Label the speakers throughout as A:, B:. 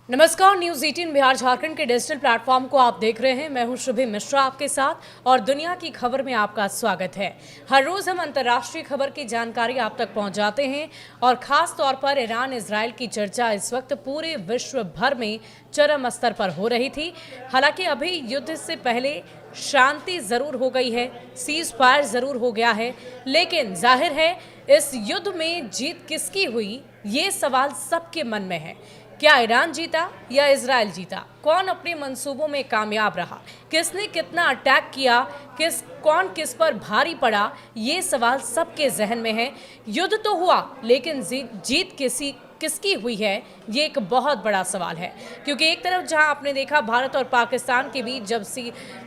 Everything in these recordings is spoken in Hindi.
A: नमस्कार, न्यूज 18 बिहार झारखंड के डिजिटल प्लेटफॉर्म को आप देख रहे हैं। मैं हूं शुभी मिश्रा आपके साथ और दुनिया की खबर में आपका स्वागत है। हर रोज हम अंतर्राष्ट्रीय खबर की जानकारी आप तक पहुंचाते हैं और खास तौर पर ईरान इजराइल की चर्चा इस वक्त पूरे विश्व भर में चरम स्तर पर हो रही थी। हालांकि अभी युद्ध से पहले शांति जरूर हो गई है, सीज फायर जरूर हो गया है, लेकिन जाहिर है इस युद्ध में जीत किसकी हुई, ये सवाल सबके मन में है। क्या ईरान जीता या इजराइल जीता? कौन अपने मंसूबों में कामयाब रहा? किसने कितना अटैक किया? कौन किस पर भारी पड़ा? ये सवाल सबके जहन में है। युद्ध तो हुआ, लेकिन जीत किसकी हुई है, ये एक बहुत बड़ा सवाल है। क्योंकि एक तरफ जहां आपने देखा भारत और पाकिस्तान के बीच जब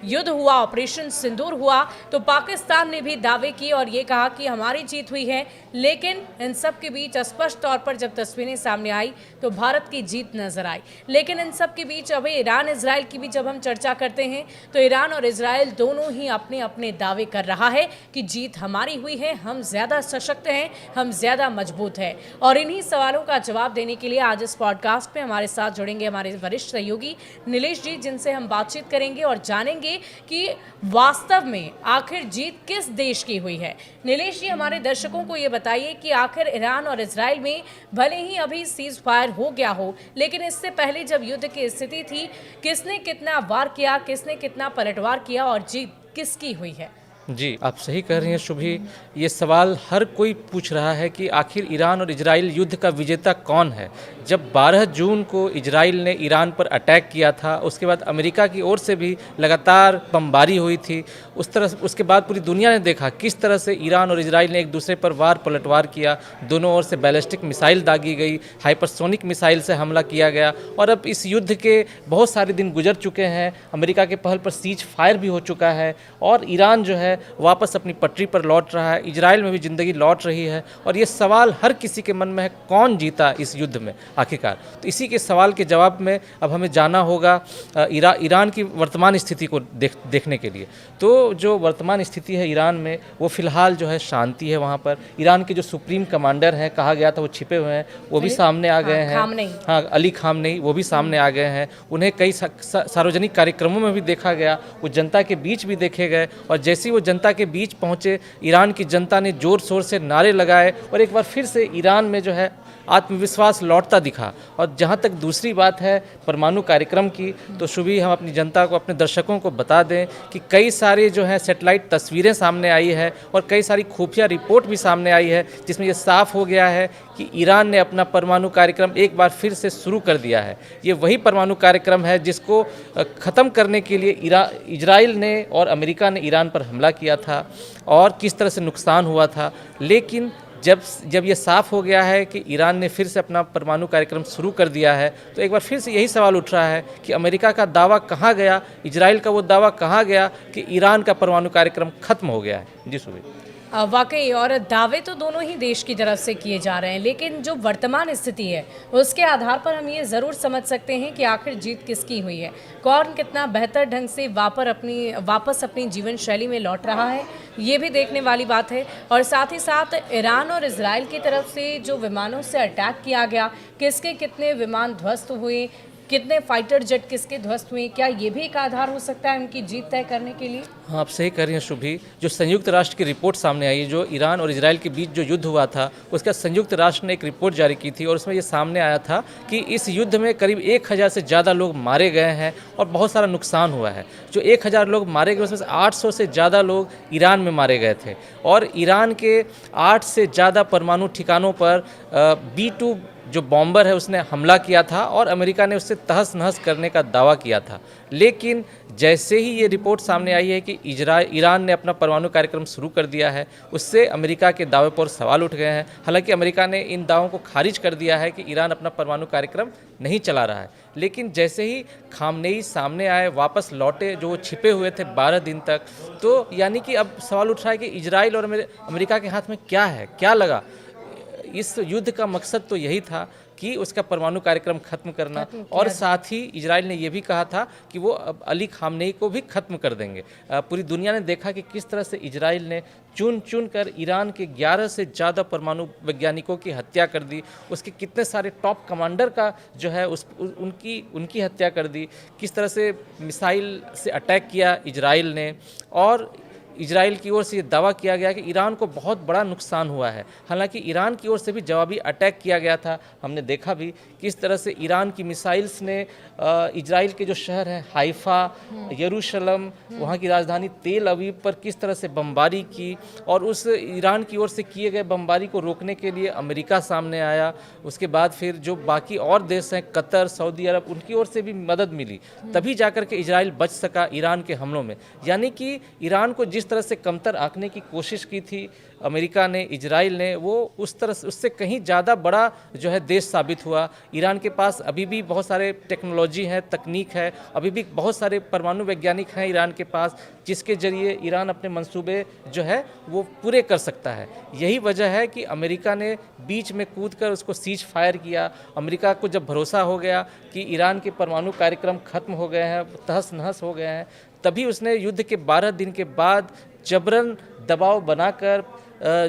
A: युद्ध हुआ, ऑपरेशन सिंदूर हुआ, तो पाकिस्तान ने भी दावे किए और ये कहा कि हमारी जीत हुई है। लेकिन इन सब के बीच स्पष्ट तौर पर जब तस्वीरें सामने आई तो भारत की जीत नजर आई। लेकिन इन सब के बीच अभी ईरान इजराइल की भी जब हम चर्चा करते हैं तो ईरान और इजराइल दोनों ही अपने अपने दावे कर रहा है कि जीत हमारी हुई है, हम ज्यादा सशक्त हैं, हम ज्यादा मजबूत हैं। और इन्हीं सवालों का जवाब देने के लिए आज इस पॉडकास्ट में हमारे साथ जुड़ेंगे हमारे वरिष्ठ सहयोगी नीलेश जी, जिनसे हम बातचीत करेंगे और जानेंगे कि वास्तव में आखिर जीत किस देश की हुई है। नीलेश जी, हमारे दर्शकों को ये बताइए कि आखिर ईरान और इजराइल में भले ही अभी सीज फायर हो गया हो, लेकिन इससे पहले जब युद्ध की स्थिति थी, किसने कितना वार किया, किसने कितना पलटवार किया और जीत किसकी हुई है?
B: जी, आप सही कह रही हैं शुभी। ये सवाल हर कोई पूछ रहा है कि आखिर ईरान और इजराइल युद्ध का विजेता कौन है। जब 12 जून को इजराइल ने ईरान पर अटैक किया था, उसके बाद अमेरिका की ओर से भी लगातार बमबारी हुई थी। उसके बाद पूरी दुनिया ने देखा किस तरह से ईरान और इजराइल ने एक दूसरे पर वार पलटवार किया। दोनों ओर से बैलिस्टिक मिसाइल दागी गई, हाइपरसोनिक मिसाइल से हमला किया गया और अब इस युद्ध के बहुत सारे दिन गुजर चुके हैं। अमेरिका के पहल पर सीज फायर भी हो चुका है और ईरान जो है वापस अपनी पटरी पर लौट रहा है। इजराइल में भी ज़िंदगी लौट रही है और ये सवाल हर किसी के मन में है, कौन जीता इस युद्ध में आखिरकार। तो इसी के सवाल के जवाब में अब हमें जाना होगा ईरान की वर्तमान स्थिति को देखने के लिए। तो जो वर्तमान स्थिति है ईरान में, वो फ़िलहाल जो है शांति है। वहाँ पर ईरान के जो सुप्रीम कमांडर हैं, कहा गया था वो छिपे हुए हैं, वो भी सामने आ गए हैं। हाँ, अली खामनेई, वो भी सामने आ गए हैं। उन्हें कई सार्वजनिक कार्यक्रमों में भी देखा गया, वो जनता के बीच भी देखे गए और जैसे ही वो जनता के बीच पहुंचे, ईरान की जनता ने जोर शोर से नारे लगाए और एक बार फिर से ईरान में जो है आत्मविश्वास लौटता दिखा। और जहाँ तक दूसरी बात है परमाणु कार्यक्रम की, तो शुभी हम अपनी जनता को, अपने दर्शकों को बता दें कि कई सारी जो है सैटेलाइट तस्वीरें सामने आई है और कई सारी खुफिया रिपोर्ट भी सामने आई है, जिसमें ये साफ हो गया है कि ईरान ने अपना परमाणु कार्यक्रम एक बार फिर से शुरू कर दिया है। ये वही परमाणु कार्यक्रम है जिसको ख़त्म करने के लिए इजराइल ने और अमेरिका ने ईरान पर हमला किया था और किस तरह से नुकसान हुआ था। लेकिन जब ये साफ़ हो गया है कि ईरान ने फिर से अपना परमाणु कार्यक्रम शुरू कर दिया है, तो एक बार फिर से यही सवाल उठ रहा है कि अमेरिका का दावा कहाँ गया, इजराइल का वो दावा कहाँ गया कि ईरान का परमाणु कार्यक्रम खत्म हो गया है। जी सुबह।
A: वाकई, और दावे तो दोनों ही देश की तरफ से किए जा रहे हैं, लेकिन जो वर्तमान स्थिति है उसके आधार पर हम ये ज़रूर समझ सकते हैं कि आखिर जीत किसकी हुई है। कौन कितना बेहतर ढंग से वापस अपनी जीवन शैली में लौट रहा है, ये भी देखने वाली बात है। और साथ ही साथ ईरान और इजराइल की तरफ से जो विमानों से अटैक किया गया, किसके कितने विमान ध्वस्त हुए, कितने फाइटर जेट किसके ध्वस्त हुए, क्या ये भी एक आधार हो सकता है उनकी जीत तय करने के लिए?
B: हाँ, आप सही कह रही हैं शुभी। जो संयुक्त राष्ट्र की रिपोर्ट सामने आई, जो ईरान और इजराइल के बीच जो युद्ध हुआ था, उसका संयुक्त राष्ट्र ने एक रिपोर्ट जारी की थी और उसमें ये सामने आया था कि इस युद्ध में करीब 1000 से ज़्यादा लोग मारे गए हैं और बहुत सारा नुकसान हुआ है। जो 1000 लोग मारे गए, उसमें से 800 से ज़्यादा लोग ईरान में मारे गए थे और ईरान के 8 से ज़्यादा परमाणु ठिकानों पर B-2 जो बॉम्बर है उसने हमला किया था और अमेरिका ने उससे तहस नहस करने का दावा किया था। लेकिन जैसे ही ये रिपोर्ट सामने आई है कि ईरान ने अपना परमाणु कार्यक्रम शुरू कर दिया है, उससे अमेरिका के दावे पर सवाल उठ गए हैं। हालांकि अमेरिका ने इन दावों को खारिज कर दिया है कि ईरान अपना परमाणु कार्यक्रम नहीं चला रहा है। लेकिन जैसे ही खामनेई सामने आए, वापस लौटे, जो छिपे हुए थे 12 दिन तक, तो यानी कि अब सवाल उठ रहा है कि इजराइल और अमेरिका के हाथ में क्या है, क्या लगा। इस युद्ध का मकसद तो यही था कि उसका परमाणु कार्यक्रम खत्म करना, और साथ ही इजराइल ने यह भी कहा था कि वो अब अली खामनेई को भी खत्म कर देंगे। पूरी दुनिया ने देखा कि किस तरह से इजराइल ने चुन चुन कर ईरान के 11 से ज़्यादा परमाणु वैज्ञानिकों की हत्या कर दी, उसके कितने सारे टॉप कमांडर का जो है उनकी हत्या कर दी, किस तरह से मिसाइल से अटैक किया इजराइल ने। और इजराइल की ओर से ये दावा किया गया कि ईरान को बहुत बड़ा नुकसान हुआ है। हालांकि ईरान की ओर से भी जवाबी अटैक किया गया था। हमने देखा भी किस तरह से ईरान की मिसाइल्स ने इजराइल के जो शहर हैं हाइफा, यरूशलेम, वहाँ की राजधानी तेल अवीव पर किस तरह से बमबारी की, और उस ईरान की ओर से किए गए बमबारी को रोकने के लिए अमेरिका सामने आया। उसके बाद फिर जो बाकी और देश हैं, कतर, सऊदी अरब, उनकी ओर से भी मदद मिली, तभी जाकर के इजराइल बच सका ईरान के हमलों में। यानी कि ईरान को जिस तरह से कमतर आंकने की कोशिश की थी अमेरिका ने, इजराइल ने, वो उस तरह से उससे कहीं ज़्यादा बड़ा जो है देश साबित हुआ। ईरान के पास अभी भी बहुत सारे टेक्नोलॉजी है, तकनीक है, अभी भी बहुत सारे परमाणु वैज्ञानिक हैं ईरान के पास, जिसके जरिए ईरान अपने मंसूबे जो है वो पूरे कर सकता है। यही वजह है कि अमेरिका ने बीच में कूद कर उसको सीज फायर किया। अमेरिका को जब भरोसा हो गया कि ईरान के परमाणु कार्यक्रम खत्म हो गए हैं, तहस नहस हो गए हैं, तभी उसने युद्ध के 12 दिन के बाद जबरन दबाव बनाकर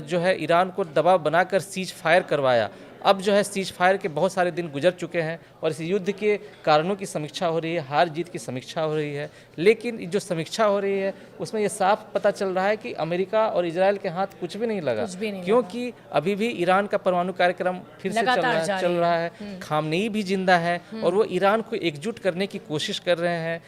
B: जो है ईरान को दबाव बनाकर सीज फायर करवाया। अब जो है सीज फायर के बहुत सारे दिन गुजर चुके हैं और इस युद्ध के कारणों की समीक्षा हो रही है, हार जीत की समीक्षा हो रही है। लेकिन जो समीक्षा हो रही है उसमें ये साफ पता चल रहा है कि अमेरिका और इजराइल के हाथ कुछ भी नहीं लगा, क्योंकि अभी भी ईरान का परमाणु कार्यक्रम फिर से चल रहा है। खामनेई भी जिंदा है और वो ईरान को एकजुट करने की कोशिश कर रहे हैं।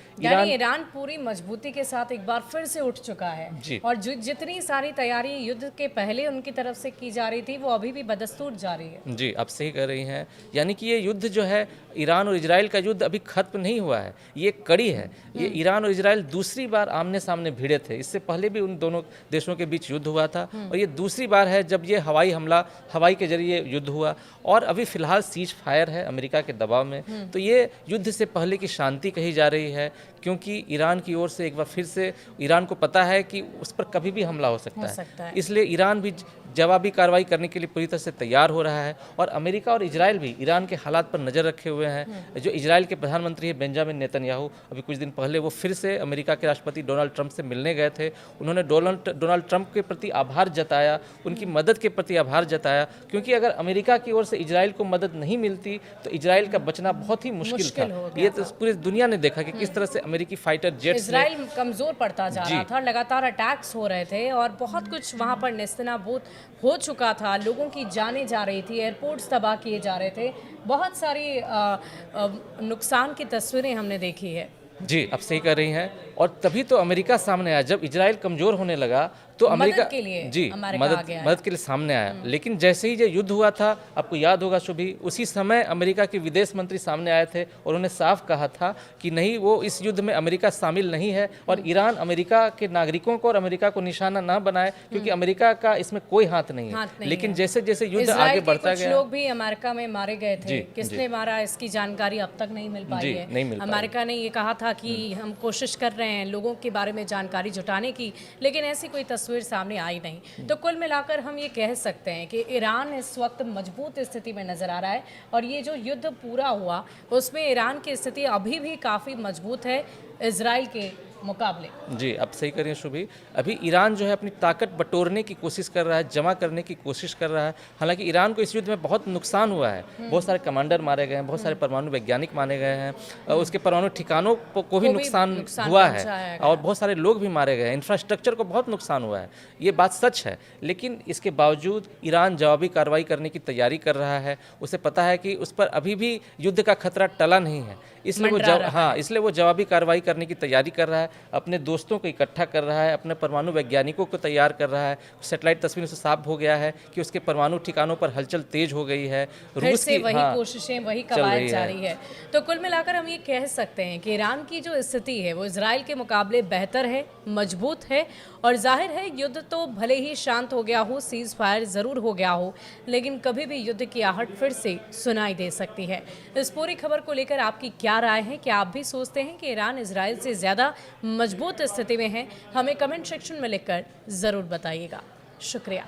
A: ईरान पूरी मजबूती के साथ एक बार फिर से उठ चुका है और जितनी सारी तैयारी युद्ध के पहले उनकी तरफ से की जा रही थी वो अभी भी बदस्तूर जारी है।
B: जी, आप सही कह रही हैं। यानी कि ये युद्ध जो है ईरान और इजराइल का युद्ध अभी खत्म नहीं हुआ है, ये कड़ी है। ये ईरान और इजराइल दूसरी बार आमने सामने भिड़े थे। इससे पहले भी उन दोनों देशों के बीच युद्ध हुआ था और ये दूसरी बार है जब ये हवाई के जरिए युद्ध हुआ। और अभी फिलहाल सीज फायर है अमेरिका के दबाव में। तो ये युद्ध से पहले की शांति कही जा रही है, क्योंकि ईरान की ओर से एक बार फिर से ईरान को पता है कि उस पर कभी भी हमला हो सकता है। इसलिए ईरान भी जवाबी कार्रवाई करने के लिए पूरी तरह से तैयार हो रहा है और अमेरिका और इजराइल भी ईरान के हालात पर नज़र रखे हुए हैं। जो इजराइल के प्रधानमंत्री हैं बेंजामिन नेतन्याहू, अभी कुछ दिन पहले वो फिर से अमेरिका के राष्ट्रपति डोनाल्ड ट्रंप से मिलने गए थे। उन्होंने डोनाल्ड ट्रंप के प्रति आभार जताया, उनकी मदद के प्रति आभार जताया, क्योंकि अगर अमेरिका की ओर से इजराइल को मदद नहीं मिलती तो इजराइल का बचना बहुत ही मुश्किल था। ये तो पूरी दुनिया ने देखा कि किस तरह से अमेरिकी फाइटर जेट्स
A: इजराइल कमजोर पड़ता जा रहा था, लगातार अटैक्स हो रहे थे और बहुत कुछ वहां पर नेस्तनाबूद हो चुका था। लोगों की जानें जा रही थी, एयरपोर्ट्स तबाह किए जा रहे थे, बहुत सारी नुकसान की तस्वीरें हमने देखी है।
B: जी, आप सही कह रही हैं। और तभी तो अमेरिका सामने आया जब इजराइल कमजोर होने लगा तो अमेरिका
A: के लिए
B: मदद के लिए सामने आया। लेकिन जैसे ही जो युद्ध हुआ था, आपको याद होगा शुभी, उसी समय अमेरिका के विदेश मंत्री सामने आए थे और उन्होंने साफ कहा था कि नहीं, वो इस युद्ध में अमेरिका शामिल नहीं है और ईरान अमेरिका के नागरिकों को और अमेरिका को निशाना ना बनाए, क्योंकि अमेरिका का इसमें कोई हाथ नहीं है। लेकिन जैसे जैसे युद्ध आगे बढ़ता गया,
A: लोग भी अमेरिका में मारे गए थे। किसने मारा इसकी जानकारी अब तक नहीं मिल पाई है। अमेरिका ने ये कहा था कि हम कोशिश कर रहे हैं लोगों के बारे में जानकारी जुटाने की, लेकिन ऐसी कोई तस्वीर सामने आई नहीं। तो कुल मिलाकर हम ये कह सकते हैं कि ईरान इस वक्त मजबूत स्थिति में नजर आ रहा है और ये जो युद्ध पूरा हुआ उसमें ईरान की स्थिति अभी भी काफ़ी मजबूत है इजराइल के मुकाबले।
B: जी, आप सही करिए शुभी। अभी ईरान जो है अपनी ताकत बटोरने की कोशिश कर रहा है, जमा करने की कोशिश कर रहा है। हालांकि ईरान को इस युद्ध में बहुत नुकसान हुआ है, बहुत सारे कमांडर मारे गए हैं, बहुत सारे परमाणु वैज्ञानिक मारे गए हैं, उसके परमाणु ठिकानों को भी नुकसान हुआ है और बहुत सारे लोग भी मारे गए हैं, इंफ्रास्ट्रक्चर को बहुत नुकसान हुआ है। ये बात सच है, लेकिन इसके बावजूद ईरान जवाबी कार्रवाई करने की तैयारी कर रहा है। उसे पता है कि उस पर अभी भी युद्ध का खतरा टला नहीं है, इसलिए वो जवाबी कार्रवाई करने की तैयारी कर रहा है, अपने दोस्तों को इकट्ठा कर रहा है, अपने परमाणु वैज्ञानिकों को तैयार कर रहा है। सैटेलाइट तस्वीरों से साफ हो गया है कि उसके परमाणु ठिकानों पर हलचल तेज हो गई है।
A: रूस की वही कोशिशें, वही कवायद जारी है। तो कुल मिलाकर हम ये कह सकते हैं कि ईरान की जो स्थिति है वो इजराइल के मुकाबले बेहतर है, मजबूत है और जाहिर है युद्ध तो भले ही शांत हो गया हो, सीज फायर ज़रूर हो गया हो, लेकिन कभी भी युद्ध की आहट फिर से सुनाई दे सकती है। इस पूरी खबर को लेकर आपकी क्या राय है? क्या आप भी सोचते हैं कि ईरान इजराइल से ज़्यादा मजबूत स्थिति में है? हमें कमेंट सेक्शन में लिखकर ज़रूर बताइएगा। शुक्रिया।